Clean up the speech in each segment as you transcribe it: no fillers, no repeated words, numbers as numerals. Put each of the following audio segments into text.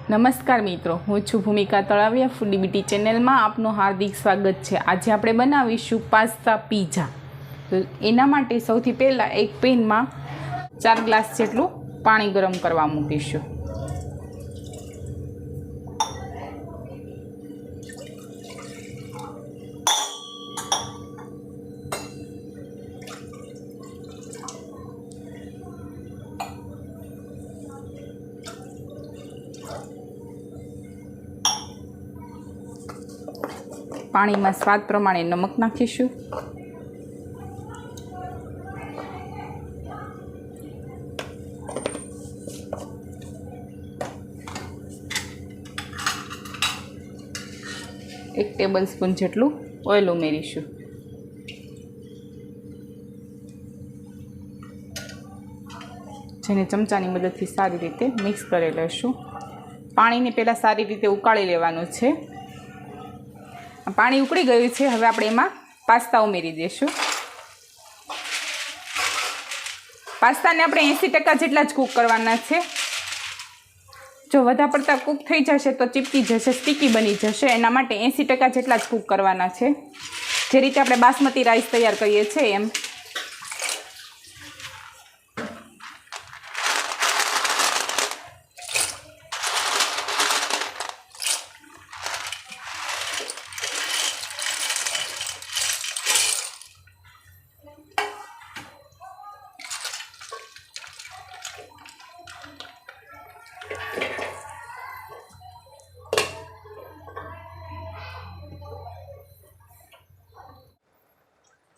નમસ્કાર મિત્રો, હું છું ભૂમિકા તળાવિયા. ફૂડી બીટી ચેનલમાં આપનું હાર્દિક સ્વાગત છે. આજે આપણે બનાવીશું પાસ્તા પીઝા. તો એના માટે સૌથી પહેલાં એક પેનમાં 4 ગ્લાસ જેટલું પાણી ગરમ કરવા મૂકીશું. પાણીમાં સ્વાદ પ્રમાણે નમક નાખીશું. એક ટેબલ સ્પૂન જેટલું ઓઇલ ઉમેરીશું. જેને ચમચાની મદદથી સારી રીતે મિક્સ કરી લઈશું. પાણીને પહેલાં સારી રીતે ઉકાળી લેવાનું છે. પાણી ઉકળી ગયું છે. હવે આપણે એમાં પાસ્તા ઉમેરી દઈશું. પાસ્તાને આપણે 80% જેટલા જ કૂક કરવાના છે. જો વધારે પડતા કૂક થઈ જશે તો ચીપકી જશે, સ્ટીકી બની જશે. એના માટે 80% જેટલા જ કૂક કરવાના છે. જે રીતે આપણે બાસમતી રાઈસ તૈયાર કરીએ છીએ એમ.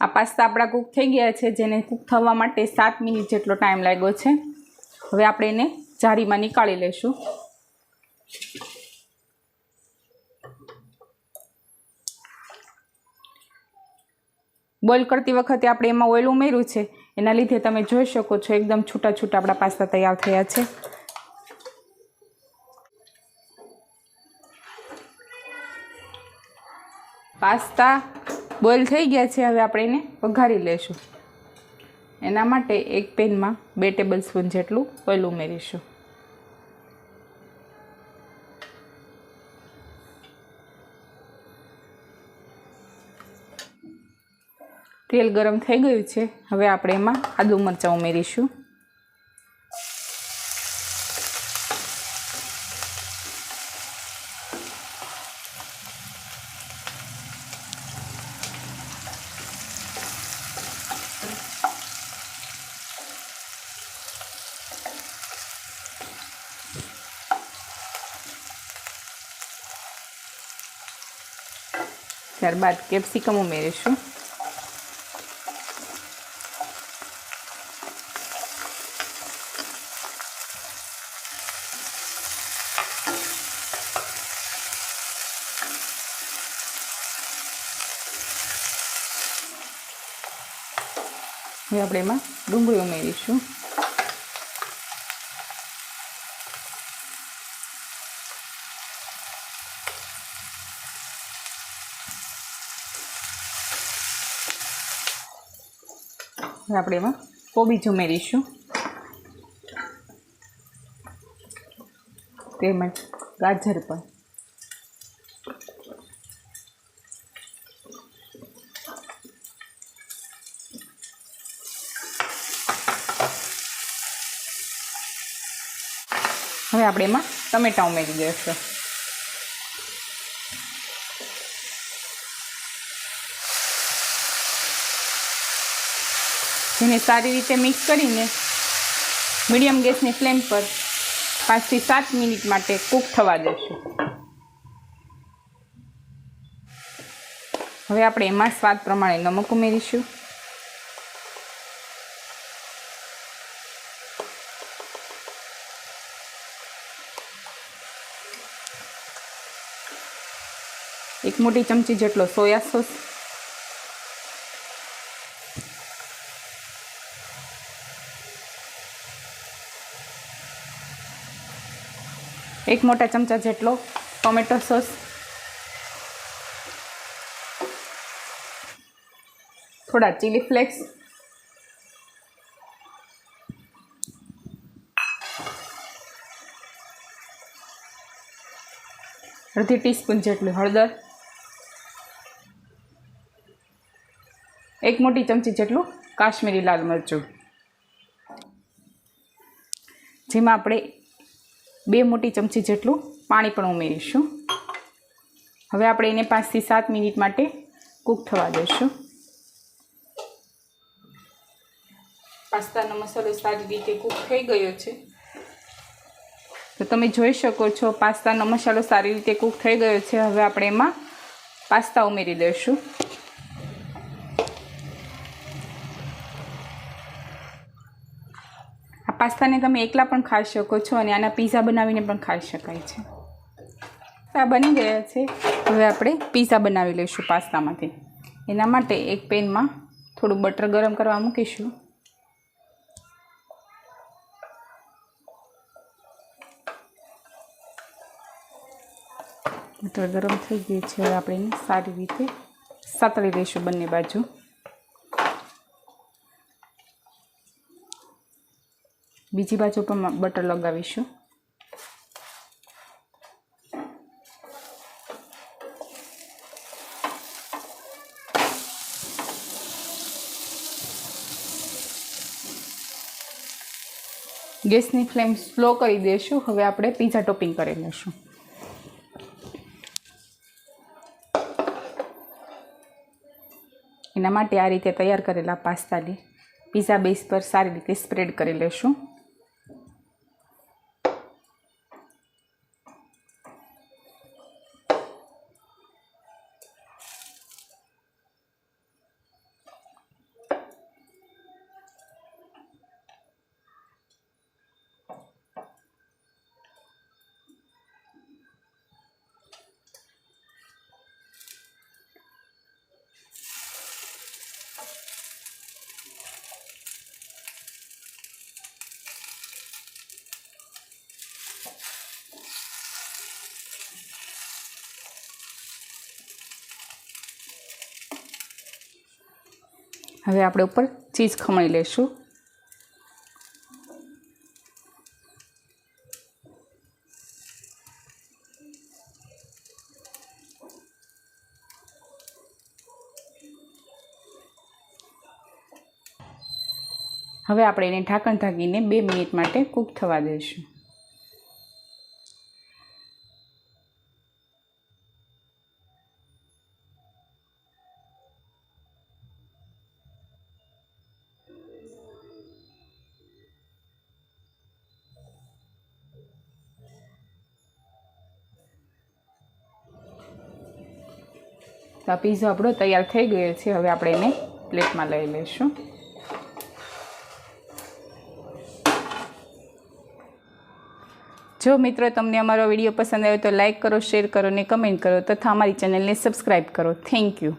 આ પાસ્તા આપણા કૂક થઈ ગયા છે, જેને કૂક થવા માટે 7 મિનિટ જેટલો ટાઈમ લાગ્યો છે. હવે આપણે એને જારીમાં નીકાળી લઈશું. બોઇલ કરતી વખતે આપણે એમાં ઓઇલ ઉમેર્યું છે, એના લીધે તમે જોઈ શકો છો એકદમ છૂટા છૂટા આપણા પાસ્તા તૈયાર થયા છે. પાસ્તા બોઇલ થઈ ગયા છે. હવે આપણે એને વઘારી લઈશું. એના માટે એક પેનમાં 2 ટેબલ સ્પૂન જેટલું ઓઇલ ઉમેરીશું. તેલ ગરમ થઈ ગયું છે. હવે આપણે એમાં આદુ મરચાં ઉમેરીશું. ત્યારબાદ કેપ્સિકમ ઉમેરીશું. હવે આપણે એમાં ડુંગળી ઉમેરીશું. હવે આપણે એમાં કોબીજ ઉમેરીશું. તેમજ ગાજર પણ. હવે આપણે એમાં ટમેટાં ઉમેરી દઈશું. જેને સારી રીતે મિક્સ કરીને મીડિયમ ગેસની ફ્લેમ પર 5 થી 7 મિનિટ માટે કૂક થવા દઈશું. હવે આપણે એમાં સ્વાદ પ્રમાણે નમક ઉમેરીશું. એક મોટી ચમચી જેટલો સોયા સોસ. એક મોટા ચમચા જેટલો ટોમેટો સોસ. થોડા ચીલી ફ્લેક્સ. અડધી ટીસ્પૂન જેટલું હળદર, 1 મોટી ચમચી જેટલું કાશ્મીરી લાલ મરચું, જેમાં આપણે 2 મોટી ચમચી જેટલું પાણી પણ ઉમેરીશું. હવે આપણે એને 5 થી 7 મિનિટ માટે કૂક થવા દઈશું. પાસ્તાનો મસાલો સારી રીતે કૂક થઈ ગયો છે. તો તમે જોઈ શકો છો પાસ્તાનો મસાલો સારી રીતે કૂક થઈ ગયો છે. હવે આપણે એમાં પાસ્તા ઉમેરી દઈશું. આ પાસ્તાને તમે એકલા પણ ખાઈ શકો છો અને આના પીઝા બનાવીને પણ ખાઈ શકાય છે. પાસ્તા બની ગયા છે. હવે આપણે પીઝા બનાવી લઈશું પાસ્તામાંથી. એના માટે એક પેનમાં થોડું બટર ગરમ કરવા મૂકીશું. બટર ગરમ થઈ ગયું છે. હવે આપણે એને સારી રીતે સાતળી લઈશું બંને બાજુ. બીજી બાજુ પણ બટર લગાવીશું. ગેસની ફ્લેમ સ્લો કરી દઈશું. હવે આપણે પીઝા ટોપિંગ કરી લઈશું. એના માટે આ રીતે તૈયાર કરેલા પાસ્તાને પીઝા બેઝ પર સારી રીતે સ્પ્રેડ કરી લઈશું. હવે આપણે ઉપર ચીઝ ખમણી લઈશું. હવે આપણે એને ઢાંકણ ઢાંકીને 2 મિનિટ માટે કૂક થવા દઈશું. તો આ પીઝો આપણો તૈયાર થઈ ગયો છે. હવે આપણે એને પ્લેટમાં લઈ લઈશું. જો મિત્રો તમને અમારો વિડીયો પસંદ આવ્યો તો લાઈક કરો, શેર કરો અને કમેન્ટ કરો તથા અમારી ચેનલને સબસ્ક્રાઈબ કરો. Thank you.